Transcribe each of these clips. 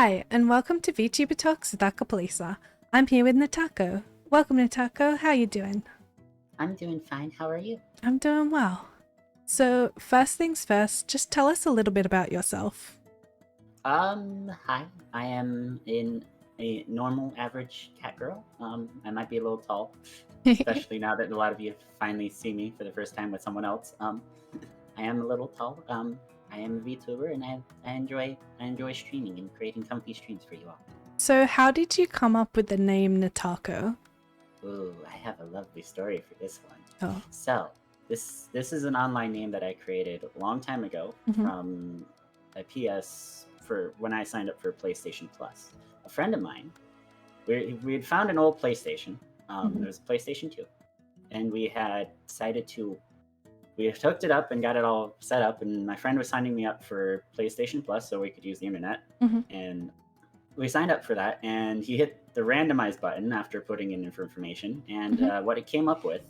Hi, and welcome to Vtuber Talks with Acapelisa. I'm here with Nataco. Welcome, Nataco. How you doing? I'm doing fine. How are you? I'm doing well. So, first things first, just tell us a little bit about yourself. Hi. I am a normal, average cat girl. I might be a little tall, especially now that a lot of you finally see me for the first time with someone else. I am a little tall. I am a VTuber, and I enjoy streaming and creating comfy streams for you all. So, how did you come up with the name Nataco? Ooh, I have a lovely story for this one. Oh. So, this is an online name that I created a long time ago from a PS for when I signed up for PlayStation Plus. A friend of mine, we had found an old PlayStation. There was a PlayStation 2, and we had decided we hooked it up and got it all set up, and my friend was signing me up for PlayStation Plus so we could use the internet. And we signed up for that, and he hit the randomize button after putting in information, and what it came up with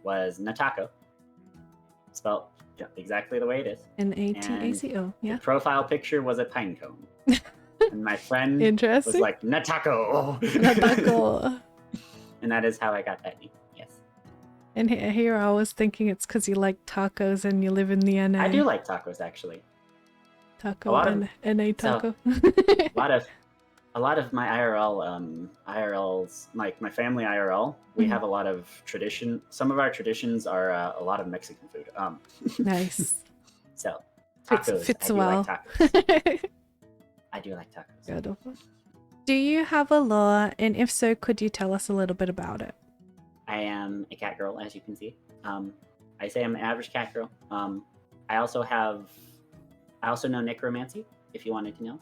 was Nataco, spelled exactly the way it is. Nataco, yeah. The profile picture was a pine cone. And my friend was like, Nataco! Nataco! And that is how I got that name, yes. And here I was thinking it's because you like tacos and you live in the NA. I do like tacos, actually. Taco and NA taco. So, a lot of my IRLs, like my family IRL, we have a lot of tradition. Some of our traditions are a lot of Mexican food. Nice. So tacos. Fits I do well. like tacos. I do like tacos. Good. Do you have a lore, and if so, could you tell us a little bit about it? I am a cat girl, as you can see. I say I'm an average cat girl. I also know necromancy, if you wanted to know.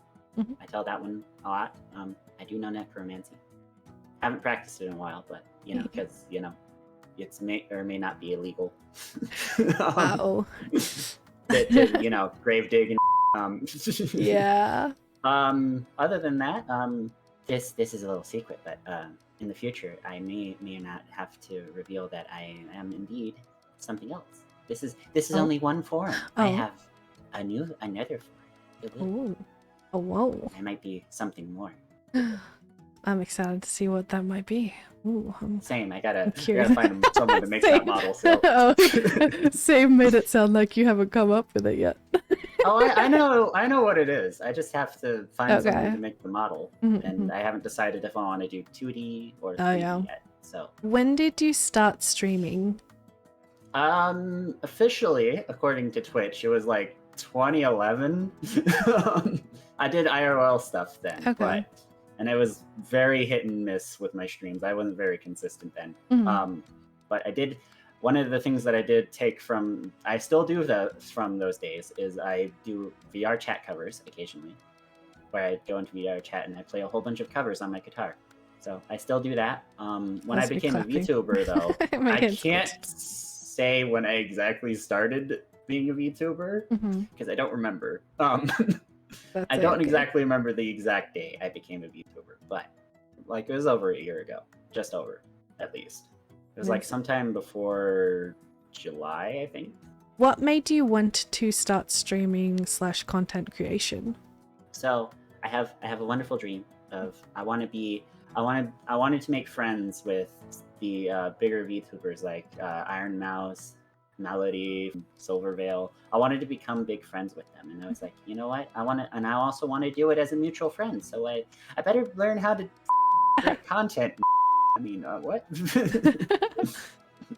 I tell that one a lot. I do know necromancy. Haven't practiced it in a while, but because it's may or may not be illegal. to grave dig and yeah. Other than that, this is a little secret, but in the future I may or not have to reveal that I am indeed something else. This is only one form. I have another form. Oh, whoa. I might be something more. I'm excited to see what that might be. Ooh, Same. I gotta find someone to make that model. So. Same made it sound like you haven't come up with it yet. I know what it is. I just have to find someone to make the model, and I haven't decided if I want to do 2D or 3D yet. So. When did you start streaming? Officially, according to Twitch, it was like 2011. I did IRL stuff then, and it was very hit and miss with my streams. I wasn't very consistent then. But I did. One of the things that I did take from, I still do from those days, is I do VR chat covers occasionally, where I go into VR chat and I play a whole bunch of covers on my guitar. So I still do that. When I became a VTuber, though, I can't say when I exactly started being a VTuber because I don't remember. I don't exactly remember the exact day I became a VTuber, but like it was over a year ago, just over, at least. It was like sometime before July, I think. What made you want to start streaming / content creation? So I have a wonderful dream of I wanted to make friends with the bigger VTubers like Iron Mouse, Melody, Silvervale. I wanted to become big friends with them, and I was like, you know what? I also want to do it as a mutual friend. So I better learn how to create content. I mean, what?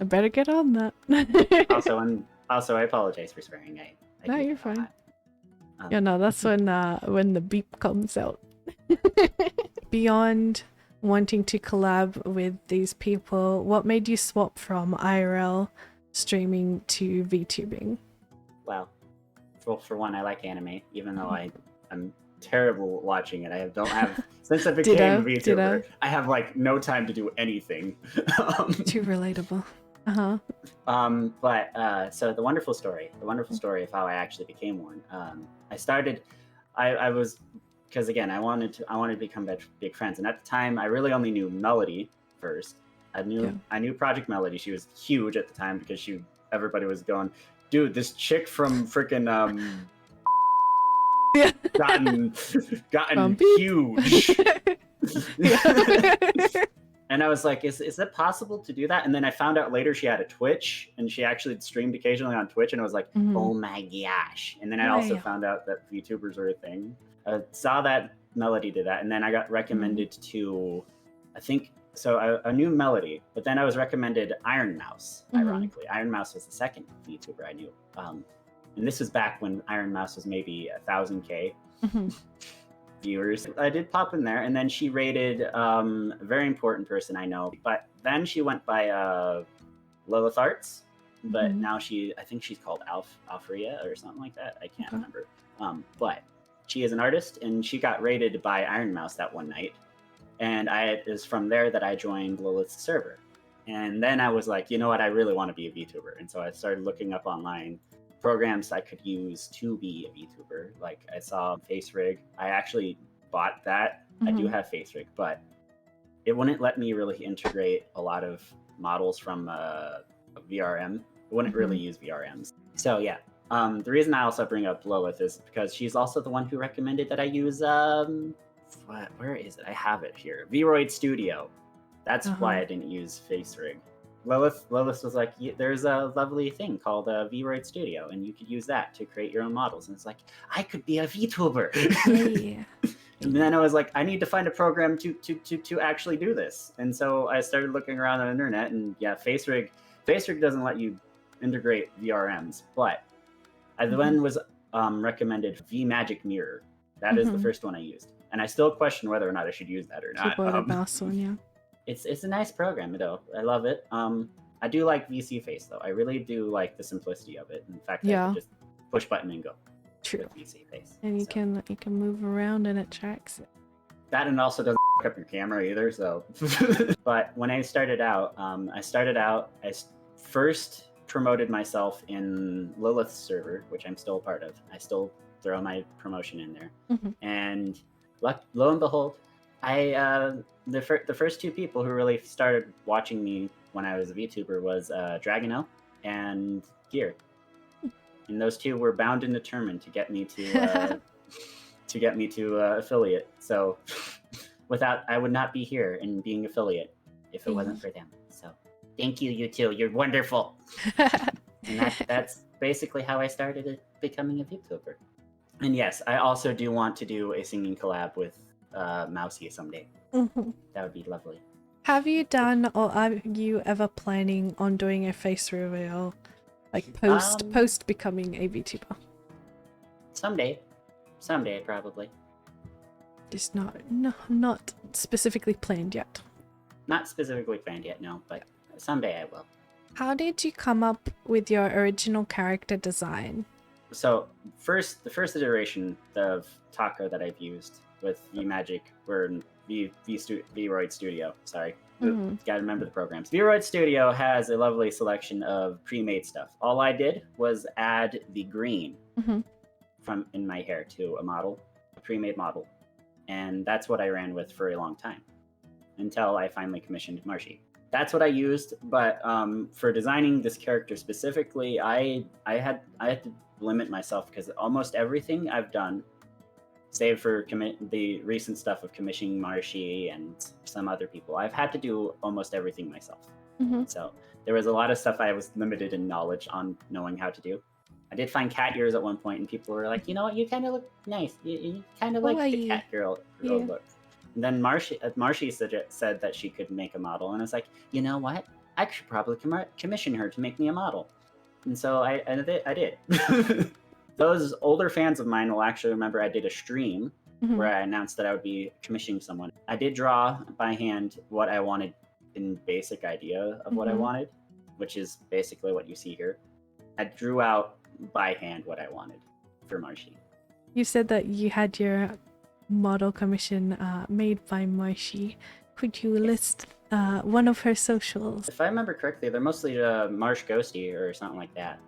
I better get on that. also, I apologize for swearing. No, you're fine. That's when the beep comes out. Beyond wanting to collab with these people, what made you swap from IRL streaming to VTubing? Well, for one, I like anime, even though I'm terrible at watching it. I don't have since I became a VTuber. I have like no time to do anything. Too relatable. But so the wonderful story of how I actually became one. I was because again I wanted to become big friends, and at the time I really only knew Melody first. I knew Project Melody. She was huge at the time because everybody was going, dude, this chick from freaking Yeah. gotten huge. And I was like, is it possible to do that? And then I found out later she had a Twitch, and she actually streamed occasionally on Twitch, and I was like, oh my gosh. And then I also found out that VTubers were a thing. I saw that Melody did that, and then I got recommended to, I think, so a new Melody, but then I was recommended Iron Mouse, ironically. Iron Mouse was the second VTuber I knew. And this was back when Iron Mouse was maybe 1,000K. Viewers. I did pop in there, and then she rated a very important person I know, but then she went by Lilith Arts, but now I think she's called Alfria or something like that. I can't remember. But she is an artist, and she got rated by Iron Mouse that one night, and it was from there that I joined Lilith's server. And then I was like, you know what, I really want to be a VTuber, and so I started looking up online programs I could use to be a VTuber. Like I saw FaceRig. I actually bought that. I do have FaceRig, but it wouldn't let me really integrate a lot of models from VRM. It wouldn't really use VRMs. So yeah, the reason I also bring up Lilith is because she's also the one who recommended that I use where is it? I have it here. Vroid Studio. That's why I didn't use FaceRig. Lilith was like, there's a lovely thing called Vroid Studio, and you could use that to create your own models. And it's like, I could be a VTuber. Yeah. And then I was like, I need to find a program to actually do this. And so I started looking around on the internet, and yeah, FaceRig doesn't let you integrate VRMs, but I then was recommended VMagic Mirror. That is the first one I used, and I still question whether or not I should use that or not. Keyboard and mouse one, yeah. It's a nice program, though. I love it. I do like VC Face, though. I really do like the simplicity of it. In fact, I can just push button and go. True. With VC Face. And you can move around and it tracks it. That, and also doesn't up your camera either. So, but when I started out, I first promoted myself in Lilith's server, which I'm still a part of. I still throw my promotion in there, and lo and behold, the first two people who really started watching me when I was a VTuber was Dragonel and Gear, and those two were bound and determined to get me to affiliate. So I would not be here and being affiliate if it wasn't for them. So thank you, you two. You're wonderful. And that's basically how I started becoming a VTuber. And yes, I also do want to do a singing collab with Mousy someday. That would be lovely. Have you done, or are you ever planning on doing a face reveal, like post becoming a VTuber? Someday probably. Just not specifically planned yet. Not specifically planned yet, no, but someday I will. How did you come up with your original character design? So the first iteration of Taco that I've used with VMagic or Vroid Studio. Sorry, gotta remember the programs. Vroid Studio has a lovely selection of pre-made stuff. All I did was add the green from in my hair to a pre-made model, and that's what I ran with for a long time until I finally commissioned Marshy. That's what I used, but for designing this character specifically, I had to limit myself because almost everything I've done, save for the recent stuff of commissioning Marshy and some other people, I've had to do almost everything myself. So there was a lot of stuff I was limited in knowledge on knowing how to do. I did find cat ears at one point, and people were like, you know what, you kind of look nice. You kind of like the cat girl look. And then Marshy said that she could make a model, and I was like, you know what? I should probably commission her to make me a model. And so I did. Those older fans of mine will actually remember I did a stream where I announced that I would be commissioning someone. I did draw by hand what I wanted in basic idea of what I wanted, which is basically what you see here. I drew out by hand what I wanted for Marshy. You said that you had your model commission made by Marshy. Could you list one of her socials? If I remember correctly, they're mostly MarshGhosty or something like that.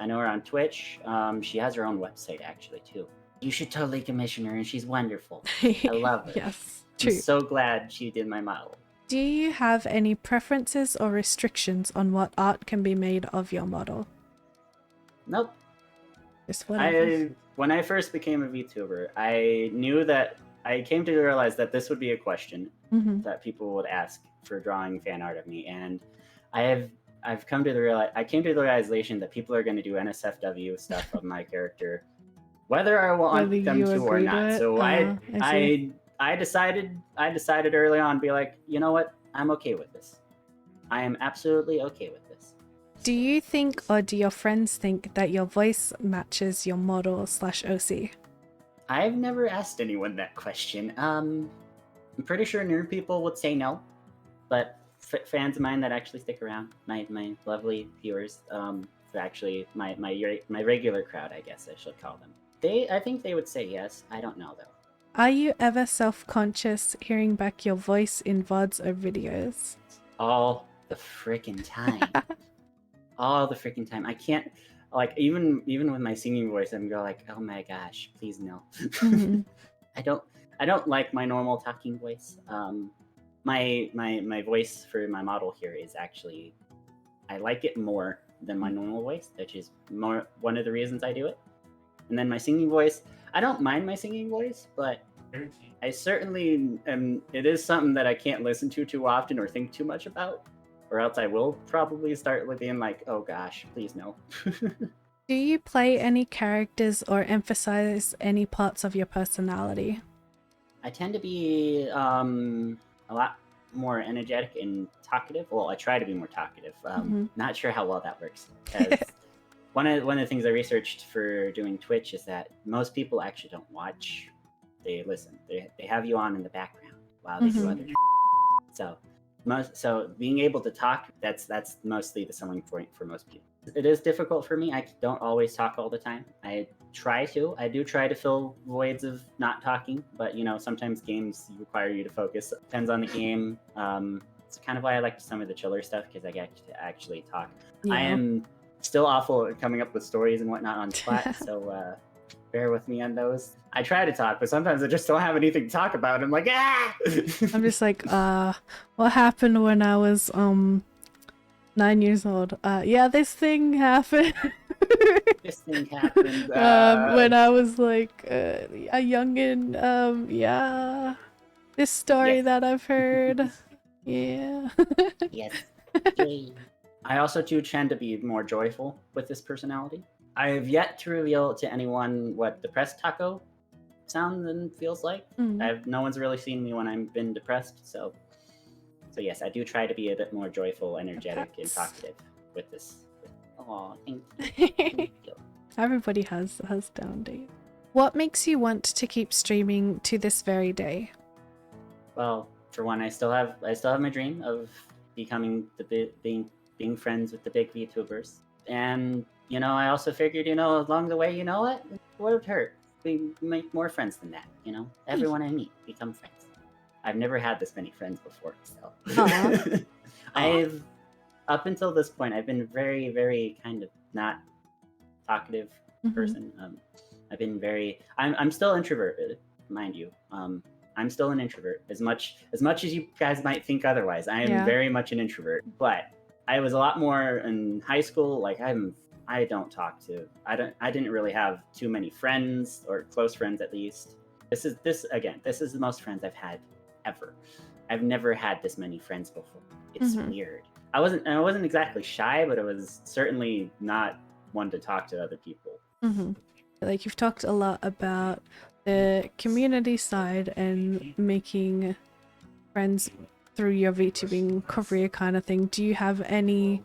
I know her on Twitch. She has her own website actually too. You should totally commission her, and she's wonderful. I love it. Yes, true. I'm so glad she did my model. Do you have any preferences or restrictions on what art can be made of your model? Nope. Just whatever. When I first became a VTuber, I knew that I came to realize that this would be a question that people would ask for drawing fan art of me, and I've come to I came to the realization that people are going to do NSFW stuff of my character, whether I want them to or not. So I decided early on, be like, you know what, I'm okay with this. I am absolutely okay with this. Do you think, or do your friends think, that your voice matches your model / OC? I've never asked anyone that question. I'm pretty sure nerd people would say no, but fans of mine that actually stick around, my lovely viewers, actually my regular crowd, I guess I should call them. I think they would say yes. I don't know though. Are you ever self-conscious hearing back your voice in VODs or videos? All the freaking time. All the freaking time. I can't, like, even with my singing voice, I'm go like, oh my gosh, please no. I don't like my normal talking voice. My voice for my model here is actually, I like it more than my normal voice, which is one of the reasons I do it. And then my singing voice, I don't mind my singing voice, but I certainly am. It is something that I can't listen to too often or think too much about, or else I will probably start being like, oh gosh, please no. Do you play any characters or emphasize any parts of your personality? I tend to be a lot more energetic and talkative. Well, I try to be more talkative. Not sure how well that works. One of the things I researched for doing Twitch is that most people actually don't watch; they listen. They have you on in the background while they do other. So being able to talk, that's mostly the selling point for most people. It is difficult for me. I don't always talk all the time. I do try to fill voids of not talking, but sometimes games require you to focus. Depends on the game. It's kind of why I like some of the chiller stuff, because I get to actually talk. Yeah. I am still awful at coming up with stories and whatnot on Splat, so bear with me on those. I try to talk, but sometimes I just don't have anything to talk about. I'm like, ah! I'm just like, what happened when I was 9 years old? Yeah, this thing happened. This thing happened. When I was like a youngin', yeah. This story that I've heard. Yeah. Yes. Yay. I also do tend to be more joyful with this personality. I have yet to reveal to anyone what depressed taco sounds and feels like. No one's really seen me when I've been depressed, so yes, I do try to be a bit more joyful, energetic, and talkative with this. Oh, thank you. Everybody has down days. What makes you want to keep streaming to this very day? Well, for one, I still have my dream of becoming being friends with the big VTubers, and I also figured, along the way, what would hurt? We make more friends than that. Everyone I meet become friends. I've never had this many friends before, so I've up until this point, I've been very, very kind of not talkative person. I've been I'm still introverted, mind you. I'm still an introvert. As much as you guys might think otherwise, I am very much an introvert. But I was a lot more in high school. Like I didn't really have too many friends, or close friends at least. This is the most friends I've had ever. I've never had this many friends before. It's weird. I wasn't exactly shy, but I was certainly not one to talk to other people. Like, you've talked a lot about the community side and making friends through your VTubing career kind of thing. Do you have any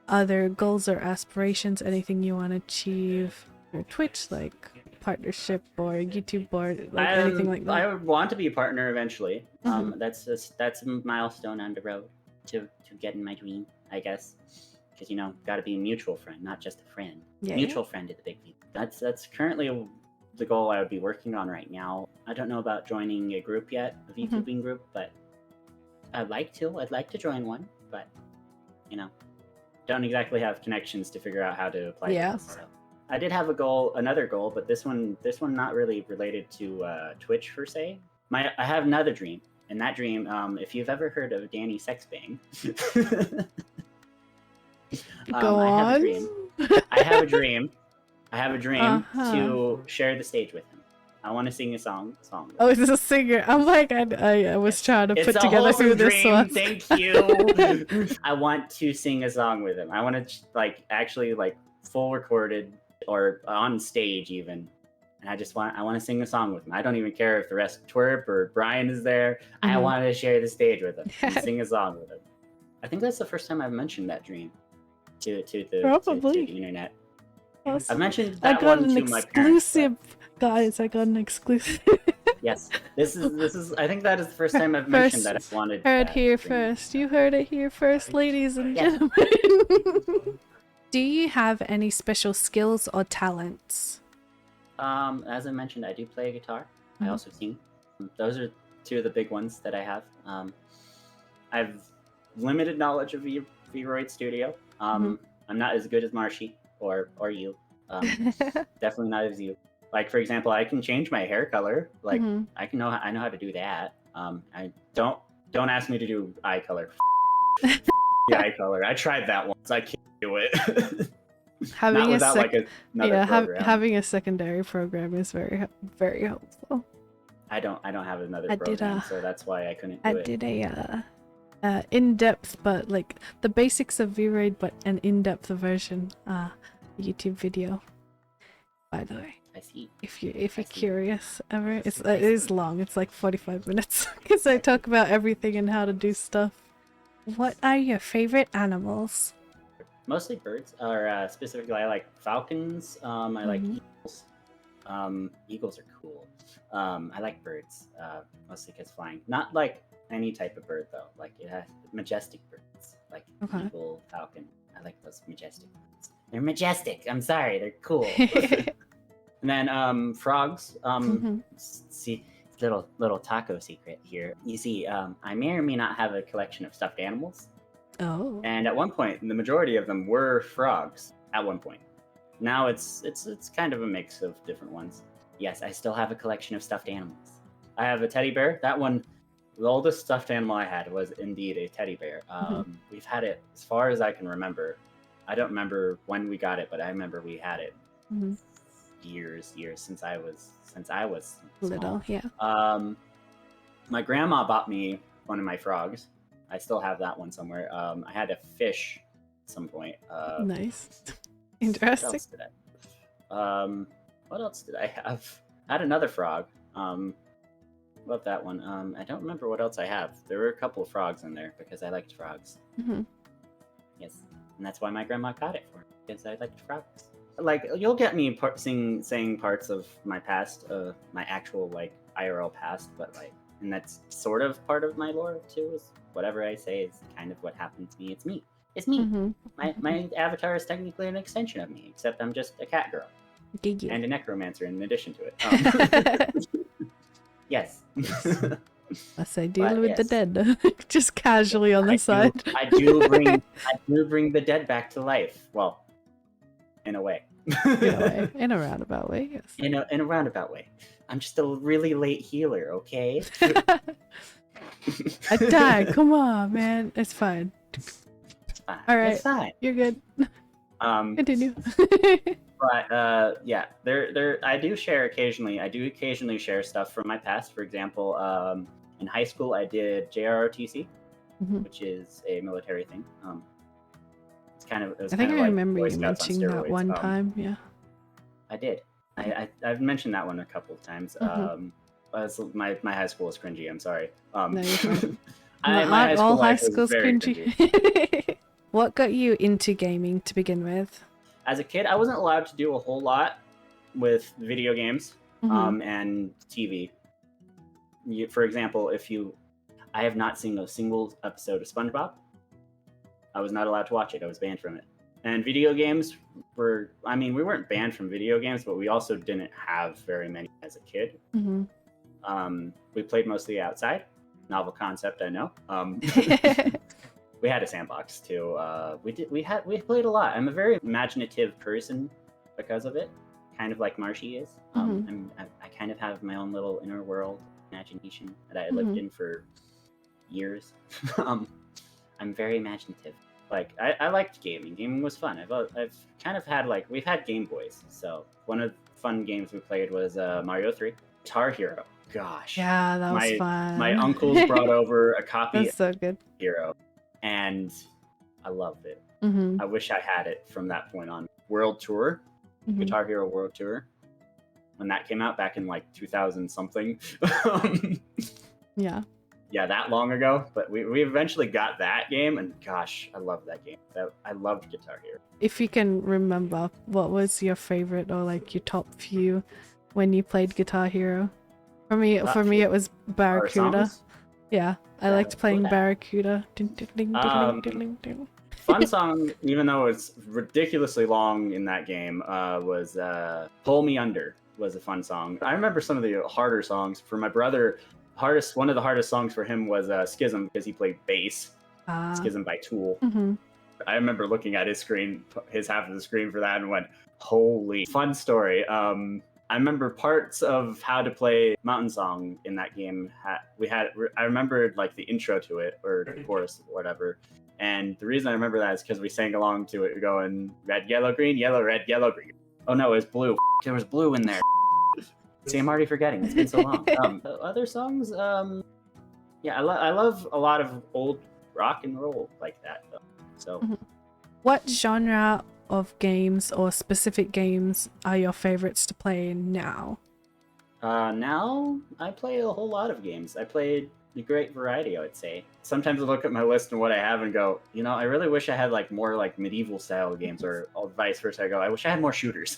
other goals or aspirations, anything you want to achieve through Twitch, like partnership or YouTube or like anything like that? I would want to be a partner eventually. That's a milestone on the road to getting my dream, I guess, because got to be a mutual friend, not just a friend. Mutual friend to the big V. That's currently the goal I would be working on right now. I don't know about joining a group yet, a VTubing group, but I'd like to join one, but don't exactly have connections to figure out how to apply this. So I did have another goal, but this one not really related to Twitch per se. I have another dream, and that dream, if you've ever heard of Danny Sexbang, Go on. I have a dream I have a dream to share the stage with him. I want to sing a song. Oh, it's a singer. I'm like, I was trying to put together who this was. Thank you. I want to sing a song with him. I want to like actually like full recorded or on stage even. And I want to sing a song with him. I don't even care if the rest twerp or Brian is there. I want to share the stage with him and sing a song with him. I think that's the first time I've mentioned that dream to the internet. Awesome. I mentioned that one to my parents. Guys, I got an exclusive. Yes, this is. I think that is the first time I've mentioned that I wanted. Heard here first. You heard it here first, ladies and gentlemen. Do you have any special skills or talents? As I mentioned, I do play a guitar. I also sing. Those are two of the big ones that I have. I've limited knowledge of Vroid Studio. I'm not as good as Marshy or you. Definitely not as you. Like for example, I can change my hair color. Like I know how to do that. I don't ask me to do eye color. The eye color. I tried that once. I can't do it. Having having a secondary program is very very helpful. I don't have another program, so that's why I couldn't do it. I did a in-depth, but like the basics of Vroid, but an in-depth version YouTube video. By the way, I see. If you're curious, ever, it is long. It's like 45 minutes because I talk about everything and how to do stuff. What are your favorite animals? Mostly birds, or specifically, I like falcons. I like eagles. Eagles are cool. I like birds, mostly because flying. Not like any type of bird though. Like it has majestic birds, like eagle, falcon. I like those majestic birds. They're majestic. I'm sorry, they're cool. And then frogs. See, little taco secret here. You see, I may or may not have a collection of stuffed animals. Oh. And at one point, the majority of them were frogs. At one point, now it's kind of a mix of different ones. Yes, I still have a collection of stuffed animals. I have a teddy bear. That one, the oldest stuffed animal I had was indeed a teddy bear. We've had it as far as I can remember. I don't remember when we got it, but I remember we had it years since I was small. Little. Yeah. My grandma bought me one of my frogs. I still have that one somewhere. I had a fish at some point. Nice. Interesting. What else did I have? I had another frog. Love that one. I don't remember what else I have. There were a couple of frogs in there because I liked frogs. Yes, and that's why my grandma got it for me, because I liked frogs. Like you'll get me saying parts of my past, my actual like IRL past, but like, and that's sort of part of my lore too. Is whatever I say is kind of what happened to me. It's me. It's me. My avatar is technically an extension of me, except I'm just a cat girl and a necromancer in addition to it. Yes. Yes, I deal with the dead, just casually on the side. I do bring the dead back to life. Well, in a way. In a roundabout way, yes. In a roundabout way. I'm just a really late healer, okay? I died. Come on, man. It's fine. All right. It's fine. You're good. Continue. But yeah, I do occasionally share stuff from my past. For example, in high school I did JROTC, which is a military thing. I think I remember you mentioning that one time. Yeah. I did. I've mentioned that one a couple of times. My high school is cringy. I'm sorry. No, you're fine. Not all high school's cringy. What got you into gaming to begin with? As a kid, I wasn't allowed to do a whole lot with video games and TV. For example, I have not seen a single episode of SpongeBob. I was not allowed to watch it. I was banned from it. And video games we weren't banned from video games, but we also didn't have very many as a kid. We played mostly outside. Novel concept, I know. We had a sandbox too. We played a lot. I'm a very imaginative person because of it, kind of like Marshy is. I kind of have my own little inner world imagination that I lived in for years. I'm very imaginative. Like I liked gaming. Gaming was fun. I've kind of had like we've had Game Boys. So one of the fun games we played was Mario 3, Guitar Hero. Gosh, Yeah, that was my fun. uncles brought over a copy That's so good. of Hero, and I loved it. Mm-hmm. I wish I had it from that point on. World Tour, Guitar Hero World Tour, when that came out back in like 2000 something. Yeah. Yeah, that long ago, but we eventually got that game, and gosh, I love that game. I loved Guitar Hero. If you can remember, what was your favorite or like your top few when you played Guitar Hero? For me, it was Barracuda. Yeah, I liked playing Barracuda. Fun song, even though it's ridiculously long in that game, was "Pull Me Under" was a fun song. I remember some of the harder songs for my brother. One of the hardest songs for him was Schism, because he played bass. Schism by Tool. I remember looking at his screen, his half of the screen for that, and went, "Holy fun story!" I remember parts of how to play Mountain Song in that game. I remembered like the intro to it, or the chorus, or whatever. And the reason I remember that is because we sang along to it, going red, yellow, green, yellow, red, yellow, green. Oh no, it was blue. There was blue in there. See, I'm already forgetting. It's been so long. Other songs, yeah, I love a lot of old rock and roll like that, though. So, what genre of games or specific games are your favorites to play now? Now I play a whole lot of games. I played a great variety, I would say. Sometimes I look at my list and what I have and go, I really wish I had like more like medieval style games, or vice versa. I go, I wish I had more shooters.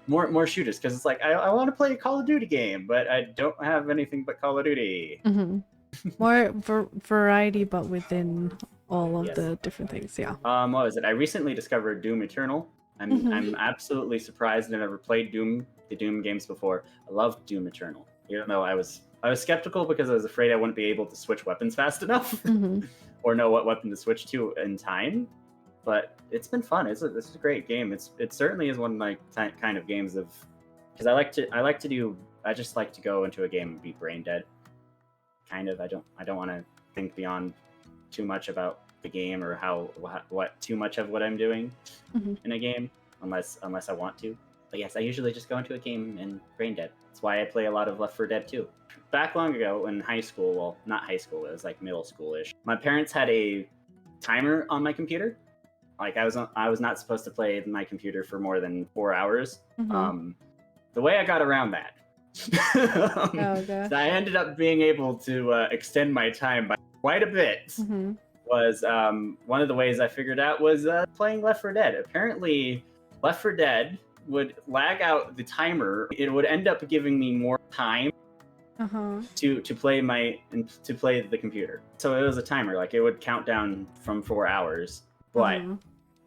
more shooters, because it's like I want to play a Call of Duty game, but I don't have anything but Call of Duty. More variety, but within all of the different things. Yeah. What was it? I recently discovered Doom Eternal. I'm absolutely surprised I never played the Doom games before. I loved Doom Eternal, even though I was skeptical because I was afraid I wouldn't be able to switch weapons fast enough, or know what weapon to switch to in time. But it's been fun. It's a great game. It certainly is one of my kind of games of, because I just like to go into a game and be brain dead. Kind of. I don't want to think beyond too much about the game, or what too much of what I'm doing in a game, unless I want to. But yes, I usually just go into a game and brain dead. That's why I play a lot of Left 4 Dead 2. Back long ago in high school, well, not high school, it was like middle school-ish. My parents had a timer on my computer. Like I was not supposed to play my computer for more than 4 hours. The way I got around that, so I ended up being able to extend my time by quite a bit. Was one of the ways I figured out was playing Left 4 Dead. Apparently, Left 4 Dead would lag out the timer. It would end up giving me more time to play the computer. So it was a timer. Like it would count down from 4 hours. But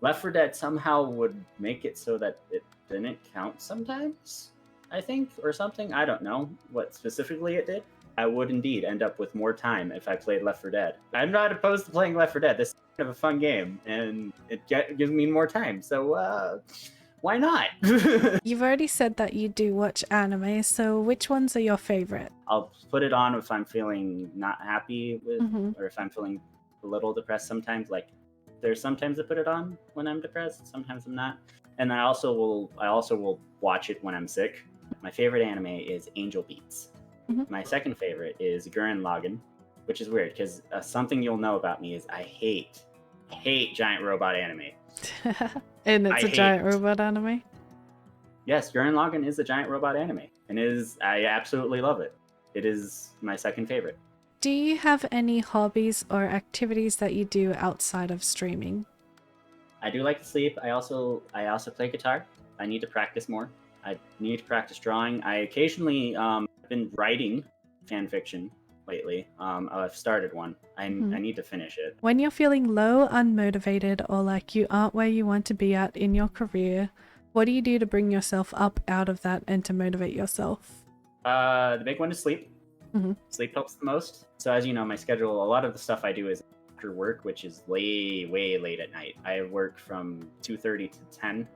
Left 4 Dead somehow would make it so that it didn't count sometimes, I think, or something. I don't know what specifically it did. I would indeed end up with more time if I played Left 4 Dead. I'm not opposed to playing Left 4 Dead. This is kind of a fun game, and it gives me more time. So why not? You've already said that you do watch anime, so which ones are your favorite? I'll put it on if I'm feeling not happy with, or if I'm feeling a little depressed sometimes. Like, there's sometimes I put it on when I'm depressed, sometimes I'm not. And I also will watch it when I'm sick. My favorite anime is Angel Beats. My second favorite is Gurren Lagann, which is weird because something you'll know about me is I hate giant robot anime. And it's a giant robot anime? Yes, Gurren Lagann is a giant robot anime, and I absolutely love it. It is my second favorite. Do you have any hobbies or activities that you do outside of streaming? I do like to sleep. I also play guitar. I need to practice more. I need to practice drawing. I occasionally been writing fan fiction lately. I've started one. I need to finish it. When you're feeling low, unmotivated, or like you aren't where you want to be at in your career, what do you do to bring yourself up out of that and to motivate yourself? The big one is sleep. Sleep helps the most. So as you know, my schedule, a lot of the stuff I do is after work, which is way late at night. I work from 2:30 to 10,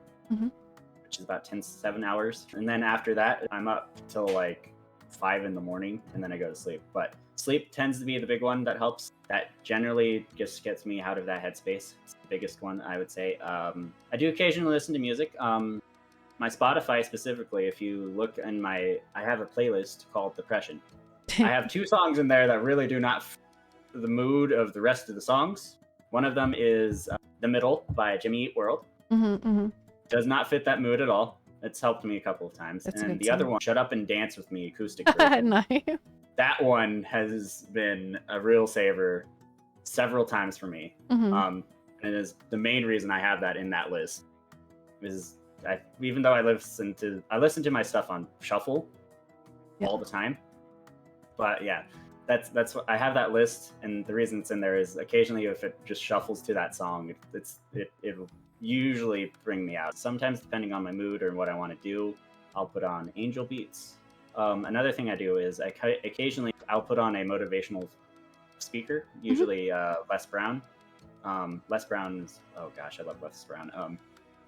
which is about 7 hours. And then after that, I'm up till like 5 in the morning, and then I go to sleep. But sleep tends to be the big one that helps. That generally just gets me out of that headspace. It's the biggest one, I would say. I do occasionally listen to music. My Spotify specifically, if you look in I have a playlist called Depression. I have 2 songs in there that really do not fit the mood of the rest of the songs. One of them is The Middle by Jimmy Eat World. Does not fit that mood at all. It's helped me a couple of times. That's and the other one, Shut Up and Dance With Me acoustic version. Nice. That one has been a real saver several times for me. And it is the main reason I have that in that list. Is even though I listen to my stuff on shuffle all the time. But yeah, that's what I have that list, and the reason it's in there is occasionally if it just shuffles to that song, it'll usually bring me out. Sometimes depending on my mood or what I want to do, I'll put on angel beats. Another thing I do is occasionally I'll put on a motivational speaker, usually Les Brown. Les Brown is, oh gosh, I love Les Brown.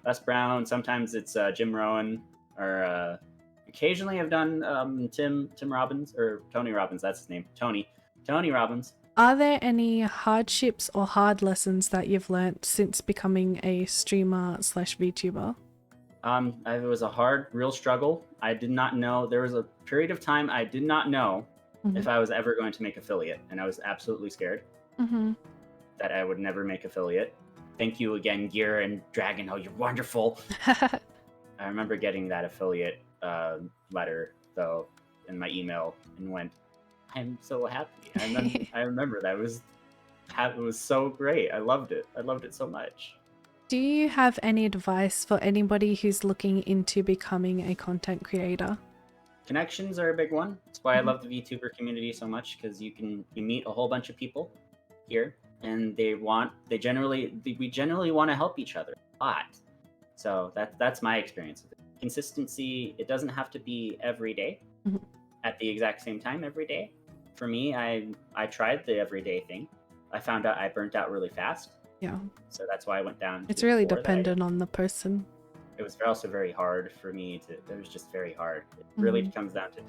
Les Brown, sometimes it's Jim Rohn, or occasionally I've done Tim Robbins, or Tony Robbins, that's his name. Tony Robbins. Are there any hardships or hard lessons that you've learnt since becoming a streamer / VTuber? It was a hard, real struggle. I did not know, there was a period of time I did not know if I was ever going to make affiliate, and I was absolutely scared that I would never make affiliate. Thank you again, Gear and Dragon. Oh, you're wonderful. I remember getting that affiliate letter, though, in my email, and went, I'm so happy. And then I remember that it was so great. I loved it. I loved it so much. Do you have any advice for anybody who's looking into becoming a content creator? Connections are a big one. That's why I love the VTuber community so much, because you meet a whole bunch of people here, and we generally want to help each other a lot. So that's my experience with it. Consistency, it doesn't have to be every day at the exact same time every day. For me, I tried the everyday thing. I found out I burnt out really fast. Yeah. So that's why I went down. It's really dependent on the person. It was also very hard for me it was just very hard. It really comes down to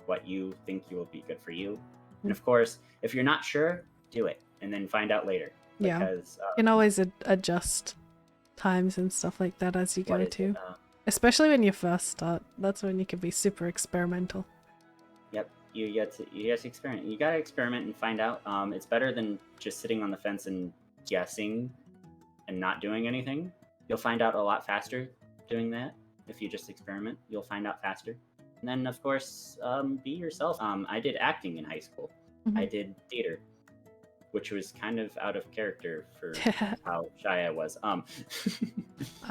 what you think you will be good for you. And of course, if you're not sure, do it and then find out later. Because, you can always adjust times and stuff like that as you go too. Especially when you first start. That's when you can be super experimental. Yep. You get to experiment. You gotta experiment and find out. It's better than just sitting on the fence and guessing and not doing anything. You'll find out a lot faster doing that. If you just experiment, you'll find out faster. And then, of course, be yourself. I did acting in high school. I did theater, which was kind of out of character for how shy I was. I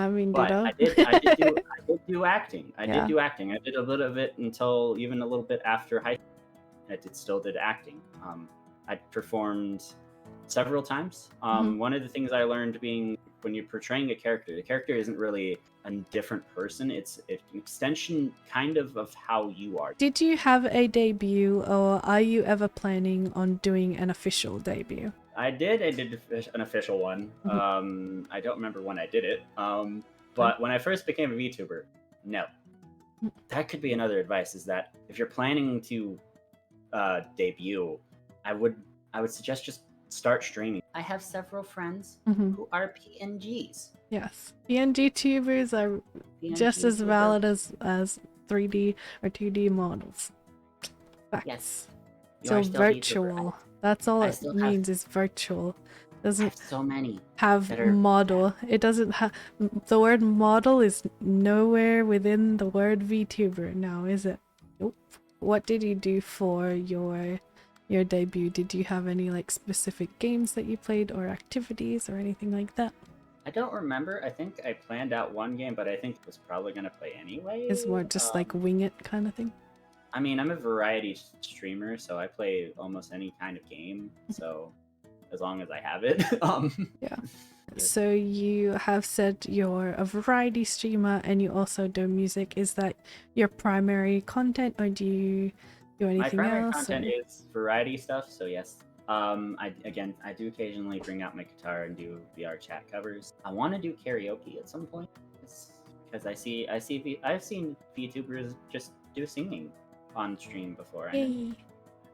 mean, but I did do acting. I did do acting. I did a little of it until even a little bit after high school. I still did acting. I performed several times. One of the things I learned when you're portraying a character, the character isn't really a different person. It's an extension kind of how you are. Did you have a debut, or are you ever planning on doing an official debut? I did an official one. I don't remember when I did it. But when I first became a VTuber, no. That could be another advice, is that if you're planning to debut, I would suggest just start streaming. I have several friends who are PNGs. Yes. PNG tubers are just as valid as 3D or 2D models. Facts. Yes. So virtual. That's all it means, is virtual. Doesn't so many have model. It doesn't have, the word model is nowhere within the word VTuber now, is it? Nope. What did you do for your debut? Did you have any specific games that you played, or activities, or anything like that? I don't remember. I think I planned out one game, but I think I was probably gonna play anyway. It's more just wing it kind of thing. I mean, I'm a variety streamer, so I play almost any kind of game. So as long as I have it. Yeah. So you have said you're a variety streamer and you also do music. Is that your primary content, or do you do anything else? My primary content is variety stuff, so yes. I do occasionally bring out my guitar and do VR chat covers. I want to do karaoke at some point, because I've seen VTubers just do singing, on stream before, Yay. and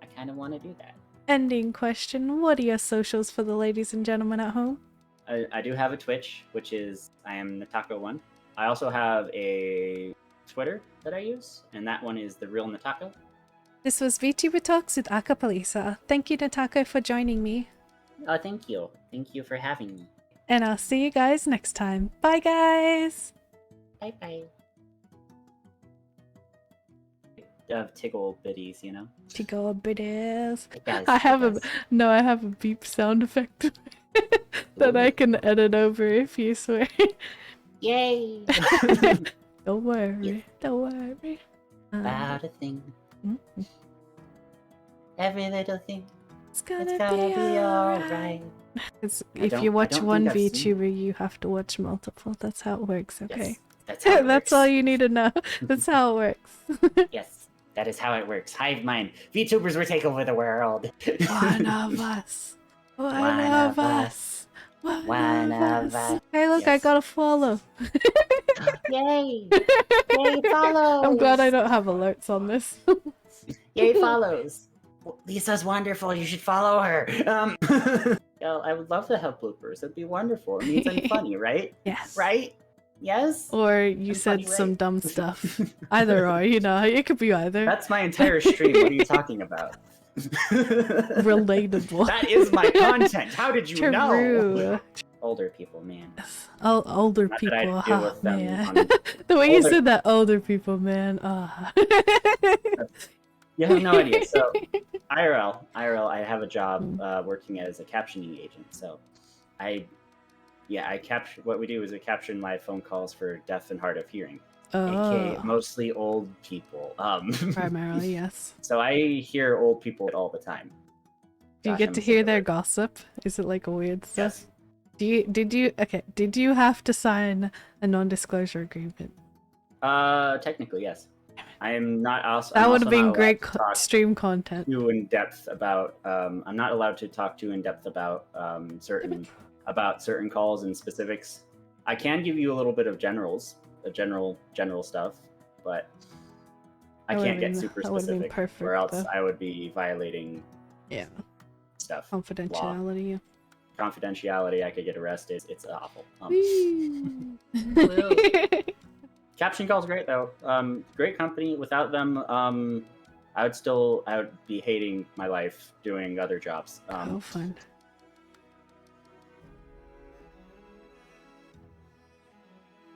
I kind of want to do that. Ending question: what are your socials for the ladies and gentlemen at home? I do have a Twitch, which is I am Nataco1. I also have a Twitter that I use, and that one is The Real Nataco. This was Vtuber Talks with Acapelisa. Thank you, Nataco, for joining me. Oh, thank you. Thank you for having me. And I'll see you guys next time. Bye, guys! Bye-bye. Tickle bitties, you know? Tickle bitties. Yes, I have yes. I have a beep sound effect that I can edit over if you swear. Yay! Don't worry, Yeah. don't worry. About a thing. Every little thing. It's gonna be alright. If you watch one think I've seen VTuber, you have to watch multiple. That's how it works, okay? Yes, that's how it That's all works. you need to know. That's how it works. Yes, that is how it works. Hive mind. VTubers will take over the world. One of us. One of us. One of us. Hey, look, I Yes. got a follow. Yay! Yay, follows! I'm glad I don't have alerts on this. Yay, follows! Lisa's wonderful. You should follow her. Yo, I would love to have bloopers. It'd be wonderful. It means I'm funny, right? Yes. Right? Yes? Or you I'm said funny, some right? dumb stuff. Either or, you know, it could be either. That's my entire stream. What are you talking about? Relatable. That is my content. How did you know? True. Older people, man. Oh, older Not that I people, deal huh, with them man. on- The way you older- said that, older people, man. You have no idea. So, IRL, I have a job working as a captioning agent. So, I capture. What we do is we capture live phone calls for deaf and hard of hearing, aka Oh, mostly old people. primarily, yes. So I hear old people all the time. Do you Gosh, get I'm to sick hear of their it. gossip? Is it like a weird stuff? Yes. Did you have to sign a non-disclosure agreement? Technically, yes. I am not. Also, That I'm would have also been not great allowed to talk stream content. too in depth about. I'm not allowed to talk too in depth about certain calls and specifics. I can give you a little bit of general stuff, but I That can't would've get been- super that would've been specific, perfect, or else though. I would be violating Yeah, stuff. confidentiality. Confidentiality. I could get arrested. It's awful. Whee! Caption Call's great though. Great company. Without them, I would be hating my life doing other jobs. Oh, fun.